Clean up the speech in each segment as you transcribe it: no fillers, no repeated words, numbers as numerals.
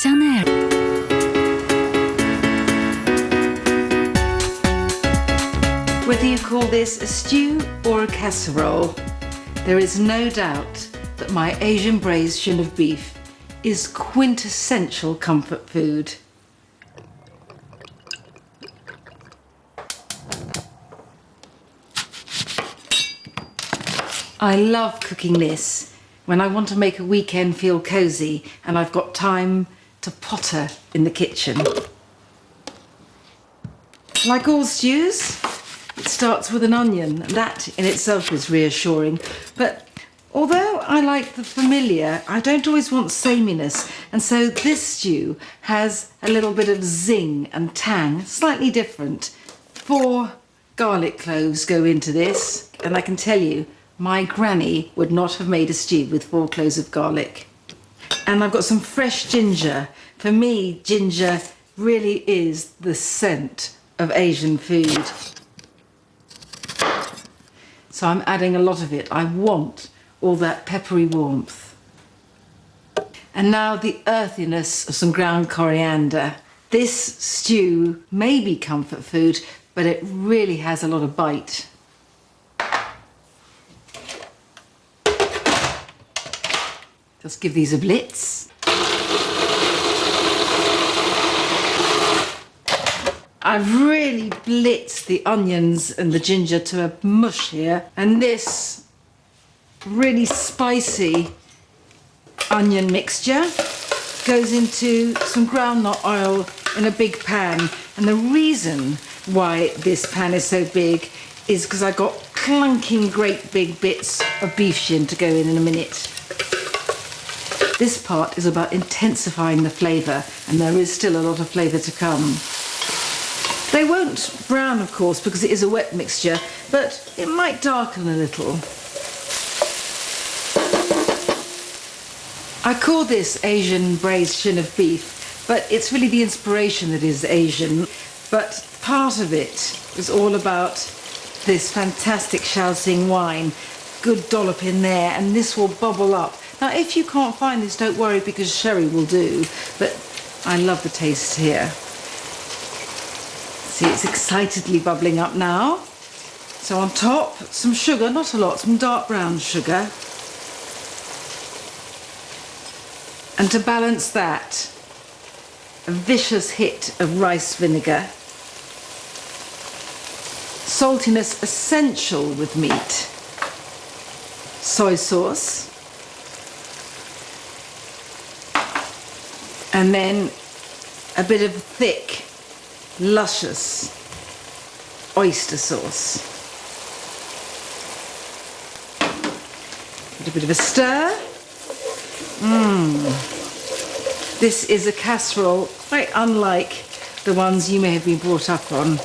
香奈儿。Whether you call this a stew or a casserole, there is no doubt that my Asian braised shin of beef is quintessential comfort food. I love cooking this when I want to make a weekend feel cosy and I've got time to potter in the kitchen. Like all stews, it starts with an onion, and that in itself is reassuring. But although I like the familiar, I don't always want sameness, and so this stew has a little bit of zing and tang, slightly different. 4 garlic cloves go into this, and I can tell you, my granny would not have made a stew with 4 cloves of garlic. And I've got some fresh ginger. For me, ginger really is the scent of Asian food. So I'm adding a lot of it. I want all that peppery warmth. And now the earthiness of some ground coriander. This stew may be comfort food, but it really has a lot of bite. Just give these a blitz. I've really blitzed the onions and the ginger to a mush here, and this really spicy onion mixture goes into some groundnut oil in a big pan. And the reason why this pan is so big is because I got clunking great big bits of beef shin to go in a minute. This part is about intensifying the flavour, and there is still a lot of flavour to come. They won't brown, of course, because it is a wet mixture, but it might darken a little. I call this Asian braised shin of beef, but it's really the inspiration that is Asian. But part of it is all about this fantastic Shaoxing wine. Good dollop in there, and this will bubble up. Now, if you can't find this, don't worry, because sherry will do, but I love the taste here. See, it's excitedly bubbling up now. So on top, some sugar, not a lot, some dark brown sugar. And to balance that, a vicious hit of rice vinegar. Saltiness essential with meat. Soy sauce. And then a bit of thick, luscious oyster sauce. A bit of a stir. This is a casserole quite unlike the ones you may have been brought up on.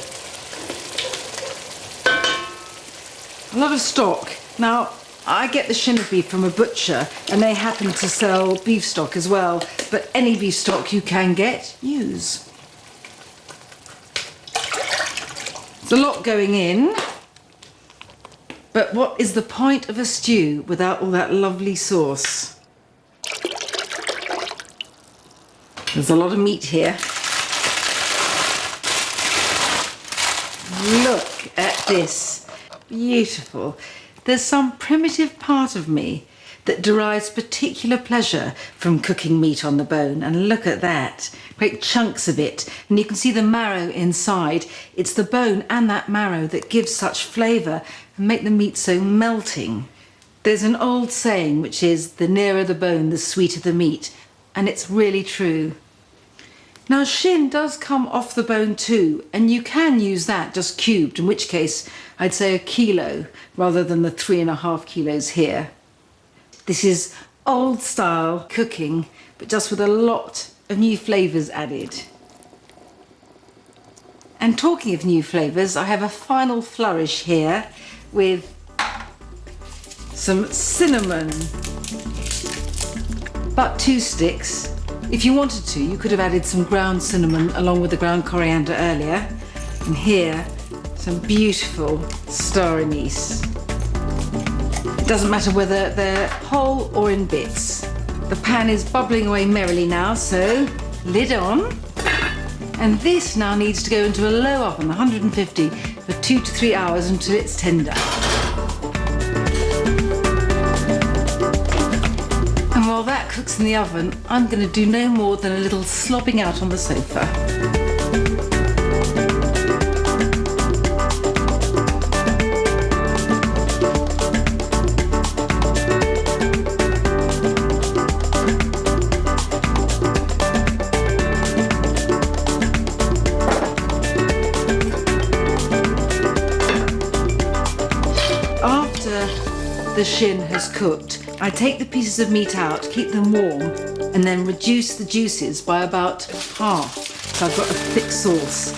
A lot of stock. Now, I get the shin of beef from a butcher, and they happen to sell beef stock as well, but any beef stock you can get, use. There's a lot going in, but what is the point of a stew without all that lovely sauce? There's a lot of meat here. Look at this. Beautiful. There's some primitive part of me that derives particular pleasure from cooking meat on the bone. And look at that, great chunks of it. And you can see the marrow inside. It's the bone and that marrow that gives such flavour and make the meat so melting. There's an old saying which is, the nearer the bone, the sweeter the meat. And it's really true. Now, shin does come off the bone too, and you can use that just cubed, in which case I'd say 1 kilo rather than the 3.5 kilos here. This is old style cooking, but just with a lot of new flavours added. And talking of new flavours, I have a final flourish here with some cinnamon, but 2 sticks. If you wanted to, you could have added some ground cinnamon along with the ground coriander earlier. And here, some beautiful star anise. It doesn't matter whether they're whole or in bits. The pan is bubbling away merrily now, so Lid on. And this now needs to go into a low oven, 150, for 2 to 3 hours until it's tender. And while that cooks in the oven, I'm going to do no more than a little slobbing out on the sofa. The shin has cooked, I take the pieces of meat out, keep them warm, and then reduce the juices by about half, so I've got a thick sauce.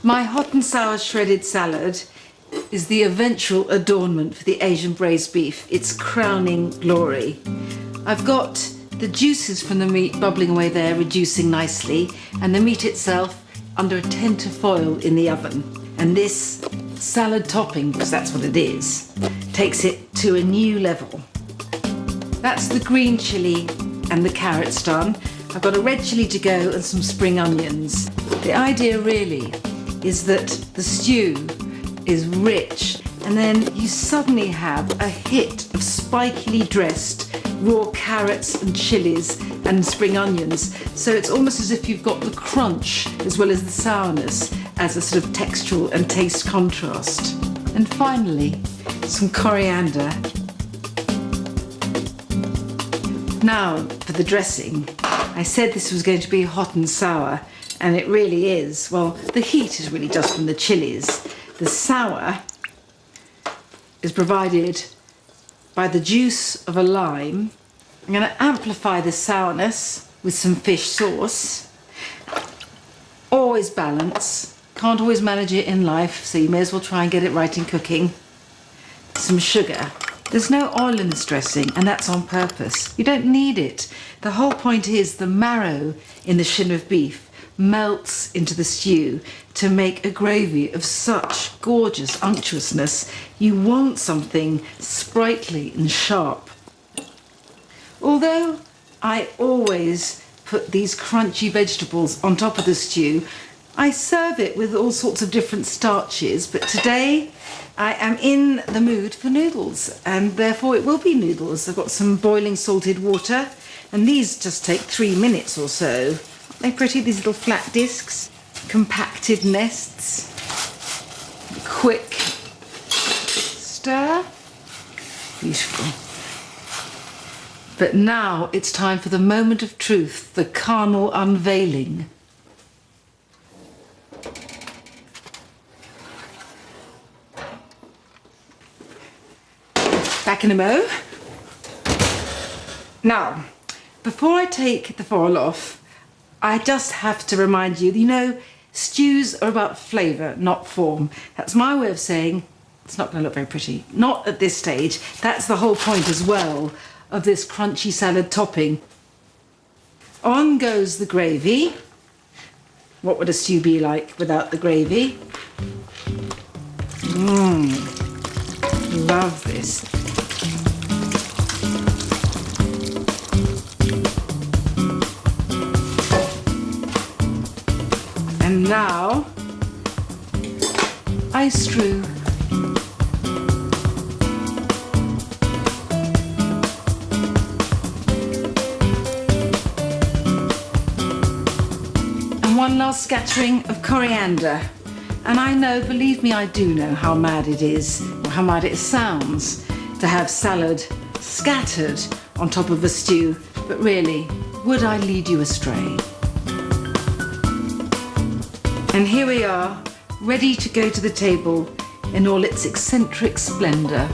My hot and sour shredded salad is the eventual adornment for the Asian braised beef, its crowning glory. I've got the juices from the meat bubbling away there, reducing nicely, and the meat itself under a tenter foil in the oven. And this salad topping, because that's what it is, takes it to a new level. That's the green chilli and the carrots done. I've got a red chilli to go and some spring onions. The idea really is that the stew is rich, and then you suddenly have a hit of spikily dressed raw carrots and chilies and spring onions. So it's almost as if you've got the crunch as well as the sourness as a sort of textural and taste contrast. And finally, some coriander. Now for the dressing. I said this was going to be hot and sour, and it really is. Well, the heat is really just from the chilies. The sour is provided by the juice of a lime. I'm going to amplify the sourness with some fish sauce. Always balance. Can't always manage it in life, so you may as well try and get it right in cooking. Some sugar. There's no oil in this dressing, and that's on purpose. You don't need it. The whole point is the marrow in the shin of beef melts into the stew to make a gravy of such gorgeous unctuousness. You want something sprightly and sharp. Although I always put these crunchy vegetables on top of the stew, I serve it with all sorts of different starches, but today I am in the mood for noodles, and therefore it will be noodles. I've got some boiling salted water, and these just take 3 minutes or so. Aren't they pretty, these little flat discs? Compacted nests. Quick stir. Beautiful. But now it's time for the moment of truth, the carnal unveiling. Back in a mo. Now, before I take the foil off, I just have to remind you, stews are about flavour, not form. That's my way of saying it's not going to look very pretty. Not at this stage. That's the whole point as well of this crunchy salad topping. On goes the gravy. What would a stew be like without the gravy? Love this. And now I strew. And one last scattering of coriander. And I know, believe me, I do know how mad it is, or how mad it sounds, to have salad scattered on top of a stew. But really, would I lead you astray? And here we are, ready to go to the table in all its eccentric splendour.